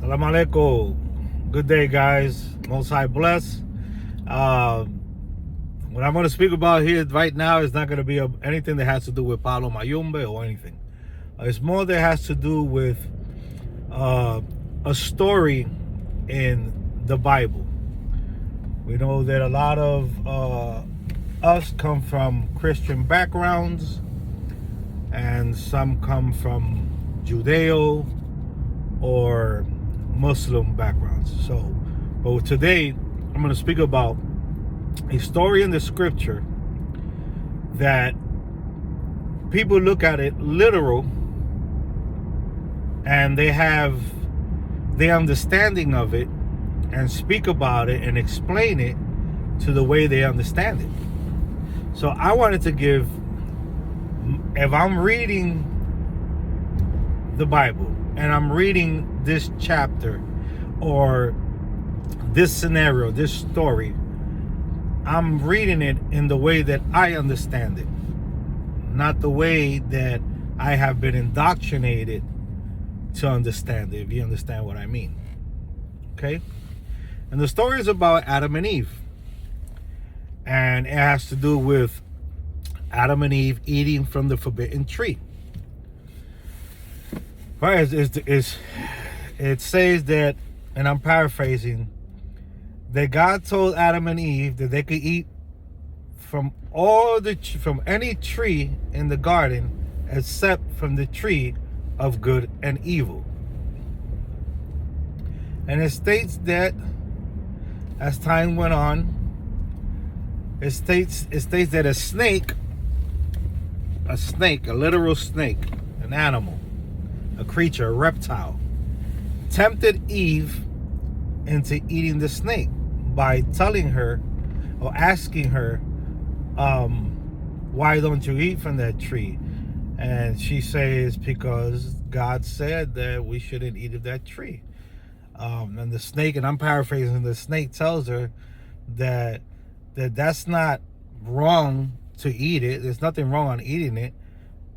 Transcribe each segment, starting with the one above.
Salam alaikum. Good day, guys. Most High bless. What I'm going to speak about here right now is not going to be anything that has to do with Palo Mayombe or anything. It's more that has to do with a story in the Bible. We know that a lot of us come from Christian backgrounds, and some come from Judeo or Muslim backgrounds. But today I'm going to speak about a story in the scripture that people look at it literal, and they have the understanding of it and speak about it and explain it to the way they understand it. So I wanted to give, if I'm reading the Bible and I'm reading this chapter or this scenario, this story, I'm reading it in the way that I understand it, not the way that I have been indoctrinated to understand it, if you understand what I mean. Okay? And the story is about Adam and Eve. And it has to do with Adam and Eve eating from the forbidden tree. Right? It says that, and I'm paraphrasing, that God told Adam and Eve that they could eat from from any tree in the garden except from the tree of good and evil. And it states that as time went on, it states that a snake, a literal snake, an animal, a creature, a reptile, tempted Eve into eating the snake by telling her or asking her, why don't you eat from that tree? And she says, because God said that we shouldn't eat of that tree. And the snake, and I'm paraphrasing, the snake tells her that's not wrong to eat it. There's nothing wrong on eating it.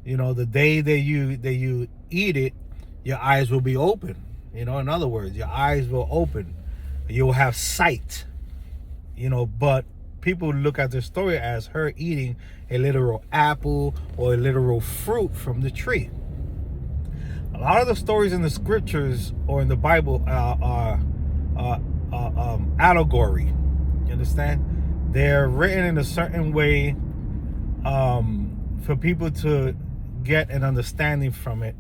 You know, the day that you eat it, your eyes will be open. You know, in other words, your eyes will open. You'll have sight. You know, but people look at the story as her eating a literal apple or a literal fruit from the tree. A lot of the stories in the scriptures or in the Bible are allegory. You understand? They're written in a certain way for people to get an understanding from it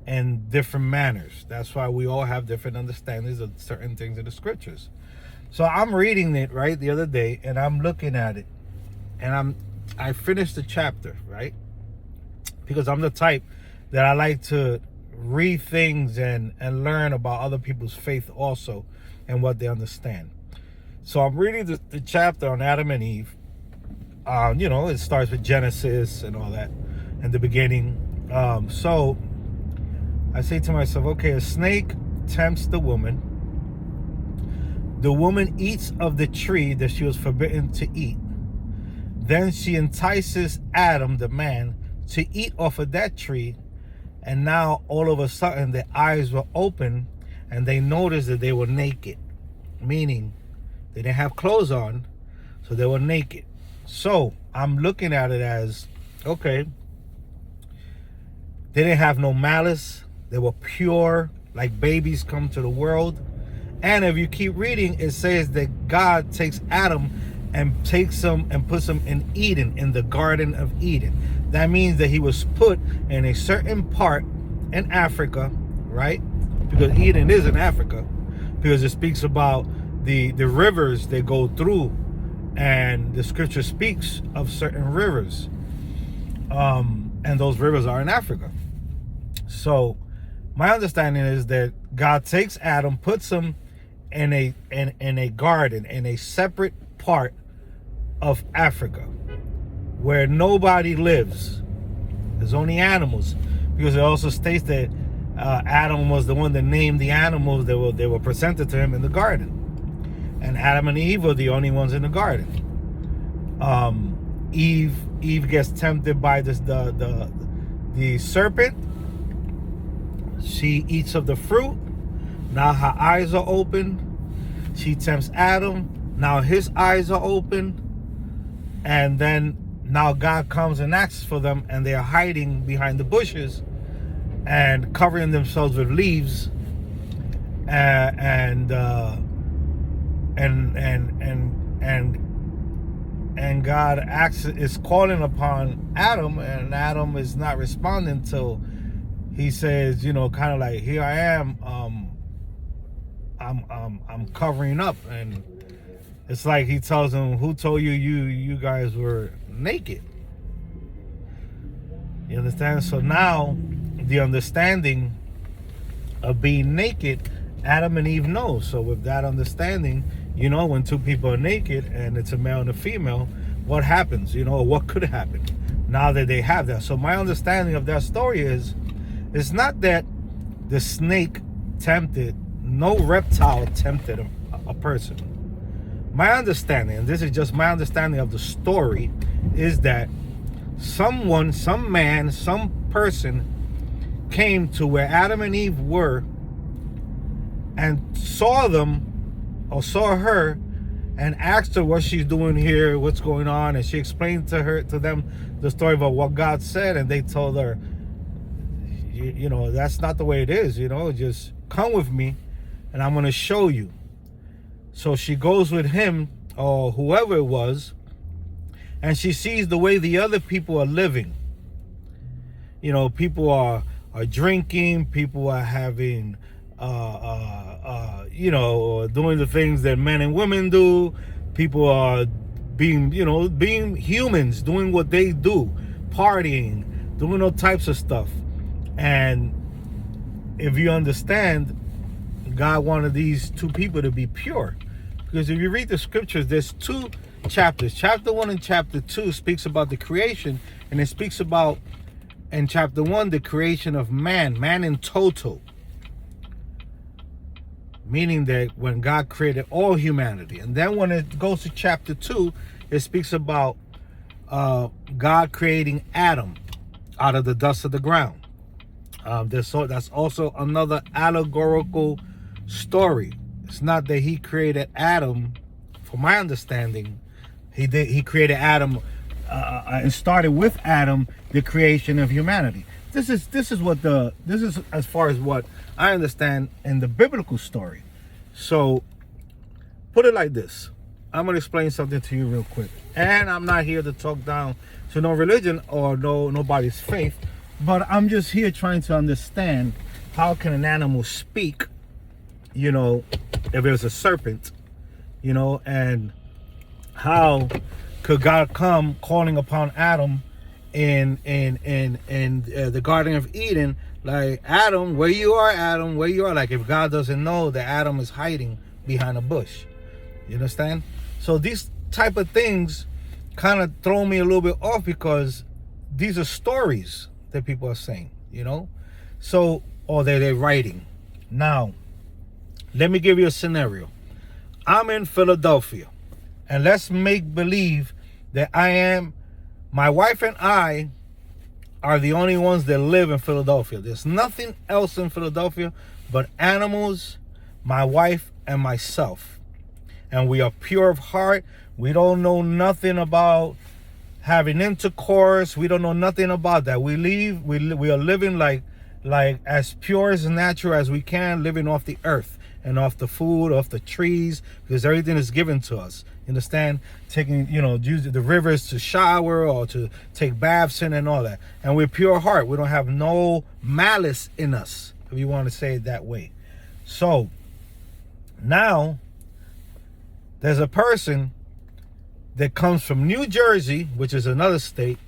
in different manners. That's why we all have different understandings of certain things in the scriptures. So I'm reading it, right, the other day, and I'm looking at it, and I finished the chapter, right? Because I'm the type that I like to read things and learn about other people's faith also and what they understand. So I'm reading the chapter on Adam and Eve. You know, it starts with Genesis and all that in the beginning. So I say to myself, okay, a snake tempts the woman. The woman eats of the tree that she was forbidden to eat. Then she entices Adam, the man, to eat off of that tree. And now all of a sudden their eyes were open and they noticed that they were naked. Meaning they didn't have clothes on, so they were naked. So I'm looking at it as, okay, they didn't have no malice. They were pure, like babies come to the world. And if you keep reading, it says that God takes Adam and takes him and puts him in Eden, in the Garden of Eden. That means that he was put in a certain part in Africa, right? Because Eden is in Africa, because it speaks about the rivers they go through, and the scripture speaks of certain rivers, and those rivers are in Africa. So my understanding is that God takes Adam, puts him in a garden, in a separate part of Africa where nobody lives. There's only animals, because it also states that Adam was the one that named the animals that were presented to him in the garden, and Adam and Eve were the only ones in the garden. Eve gets tempted by the serpent. She eats of the fruit. Now her eyes are open. She tempts Adam. Now his eyes are open. And then now God comes and asks for them, and they are hiding behind the bushes and covering themselves with leaves. And God is calling upon Adam, and Adam is not responding till he says, kind of like, here I am, I'm covering up. And it's like he tells him, who told you guys were naked? You understand? So now the understanding of being naked, Adam and Eve know. So with that understanding, when two people are naked and it's a male and a female, what happens? What could happen now that they have that? So my understanding of that story is, it's not that the snake tempted, no reptile tempted a person. My understanding, and this is just my understanding of the story, is that someone, some man, some person came to where Adam and Eve were and saw them, or saw her, and asked her what she's doing here, what's going on, and she explained to them the story about what God said, and they told her, that's not the way it is, just come with me and I'm going to show you. So she goes with him, or whoever it was, and she sees the way the other people are living. People are drinking, people are having doing the things that men and women do. People are being humans, doing what they do, partying, doing all types of stuff. And if you understand, God wanted these two people to be pure. Because if you read the scriptures, there's two chapters. Chapter 1 and chapter 2 speaks about the creation, and it speaks about, in chapter 1, the creation of man in total. Meaning that when God created all humanity. And then when it goes to chapter 2, it speaks about God creating Adam out of the dust of the ground. That's also another allegorical story. It's not that he created Adam, from my understanding. He created Adam and started with Adam the creation of humanity. This is as far as what I understand in the biblical story. So put it like this. I'm going to explain something to you real quick. And I'm not here to talk down to no religion or nobody's faith, but I'm just here trying to understand, how can an animal speak, if it was a serpent, and how could God come calling upon Adam in the Garden of Eden, like, Adam, where you are, Adam, where you are, like if God doesn't know that Adam is hiding behind a bush. You understand? So these type of things kind of throw me a little bit off, because these are stories that people are saying, so, or they're writing. Now, let me give you a scenario. I'm in Philadelphia, and let's make believe that my wife and I are the only ones that live in Philadelphia. There's nothing else in Philadelphia but animals, my wife, and myself. And we are pure of heart. We don't know nothing about having intercourse. We don't know nothing about that. We are living like as pure as natural as we can, living off the earth and off the food, off the trees, because everything is given to us. You understand? Taking, use the rivers to shower or to take baths in and all that. And we're pure heart. We don't have no malice in us, if you want to say it that way. So now there's a person that comes from New Jersey, which is another state,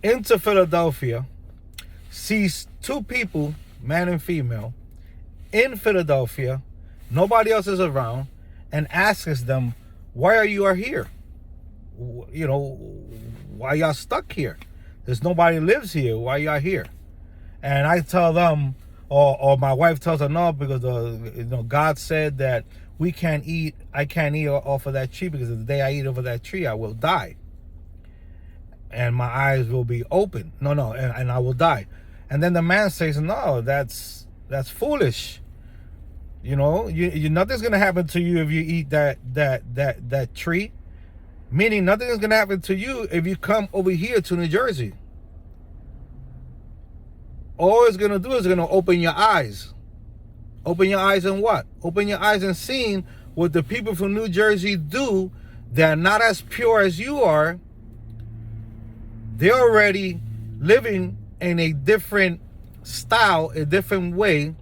into Philadelphia, sees two people, man and female, in Philadelphia, nobody else is around, and asks them, why are you here? Why y'all stuck here? There's nobody lives here. Why y'all here? And I tell them, or my wife tells her, no, because God said that I can't eat off of that tree, because the day I eat off of that tree, I will die. And my eyes will be open. And I will die. And then the man says, no, that's foolish. You know, nothing's gonna happen to you if you eat that tree. Meaning nothing is gonna happen to you if you come over here to New Jersey. All it's gonna do is gonna open your eyes. Open your eyes in what? Open your eyes and seeing what the people from New Jersey do. They're not as pure as you are. They're already living in a different style, a different way.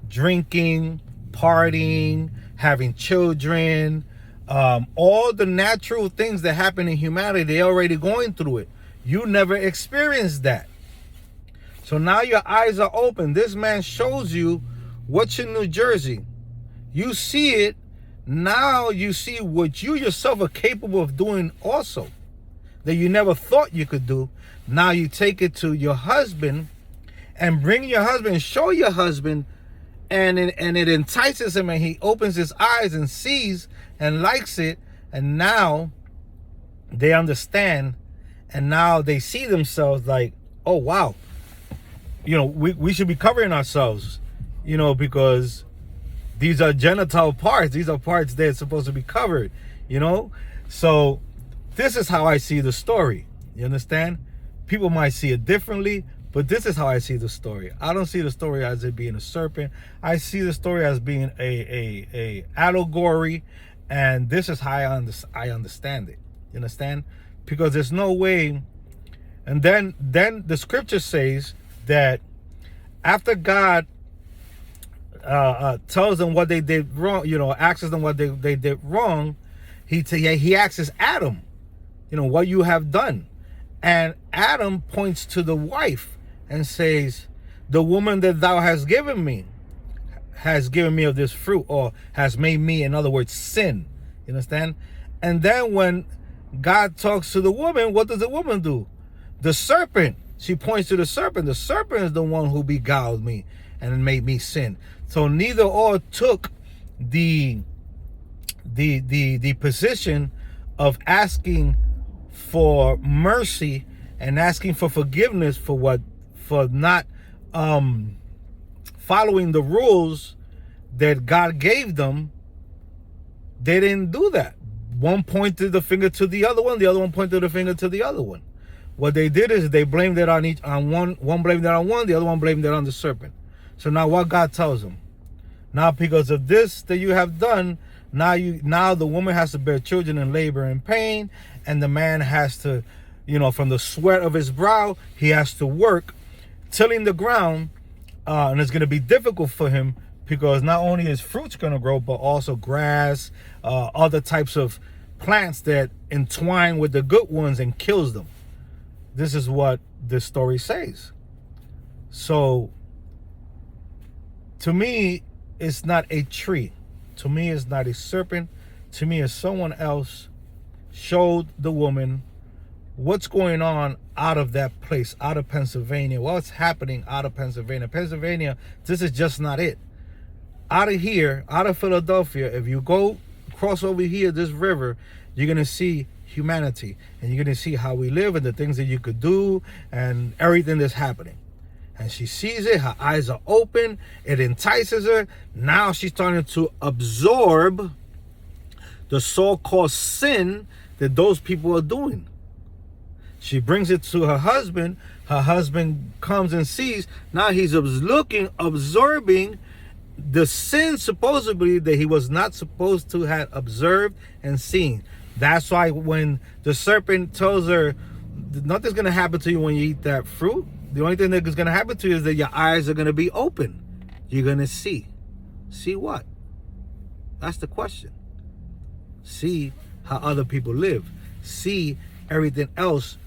Drinking, partying, having children, all the natural things that happen in humanity, they're already going through it. You never experienced that. So now your eyes are open. This man shows you what's in New Jersey. You see it. Now you see what you yourself are capable of doing also, that you never thought you could do. Now you take it to your husband and bring your husband, show your husband, and it entices him, and he opens his eyes and sees and likes it. And now they understand, and now they see themselves like, oh wow, you know, we should be covering ourselves, you know, because these are genital parts. These are parts that are supposed to be covered, you know. So this is how I see the story. You understand? People might see it differently, but this is how I see the story. I don't see the story as it being a serpent. I see the story as being a allegory, and this is how I understand it. You understand? Because there's no way. And then the scripture says that after God tells them what they did wrong, you know, asks them what they did wrong, he asks Adam, you know, what you have done. And Adam points to the wife and says, the woman that thou hast given me of this fruit, or has made me, in other words, sin. You understand? And then when God talks to the woman, what does the woman do? The serpent. She points to the serpent. The serpent is the one who beguiled me and made me sin. So neither or took the position of asking for mercy and asking for forgiveness for not following the rules that God gave them. They didn't do that. One pointed the finger to the other one one pointed the finger to the other one. What they did is they blamed it on one blamed it on one, the other one blamed it on the serpent. So now what God tells them, now because of this that you have done, now the woman has to bear children in labor and pain, and the man has to, you know, from the sweat of his brow, he has to work tilling the ground, and it's going to be difficult for him, because not only is fruits going to grow, but also grass, other types of plants that entwine with the good ones and kills them. This is what this story says. So to me, it's not a tree. To me, it's not a serpent. To me, it's someone else showed the woman what's going on out of that place, out of Pennsylvania. What's happening out of Pennsylvania? Pennsylvania, this is just not it. Out of here, out of Philadelphia, if you go cross over here, this river, you're going to see humanity. And you're going to see how we live and the things that you could do and everything that's happening. And she sees it. Her eyes are open. It entices her. Now she's starting to absorb the so-called sin that those people are doing. She brings it to her husband. Her husband comes and sees. Now he's absorbing the sin supposedly that he was not supposed to have observed and seen. That's why when the serpent tells her, nothing's going to happen to you when you eat that fruit. The only thing that is going to happen to you is that your eyes are going to be open. You're going to see. See what? That's the question. See how other people live. See everything else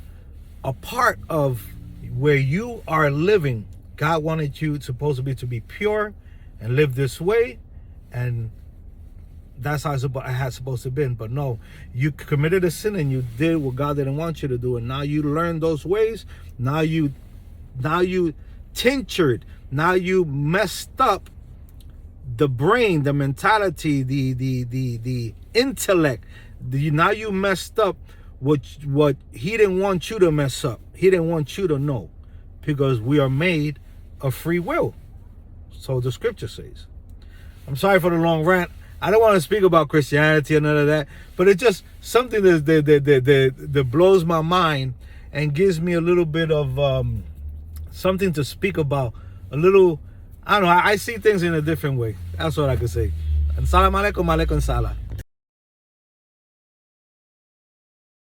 a part of where you are living. God wanted you supposedly to be pure and live this way, and that's how it had supposed to have been. But no, you committed a sin and you did what God didn't want you to do, and now you learned those ways. Now you tinctured, now you messed up the brain, the mentality, the intellect. Now you messed up what he didn't want you to mess up. He didn't want you to know, because we are made of free will. So the scripture says. I'm sorry for the long rant. I don't want to speak about Christianity or none of that, but it's just something that blows my mind and gives me a little bit of something to speak about. A little, I don't know, I see things in a different way. That's what I can say. And salam alaikum, alaikum salam.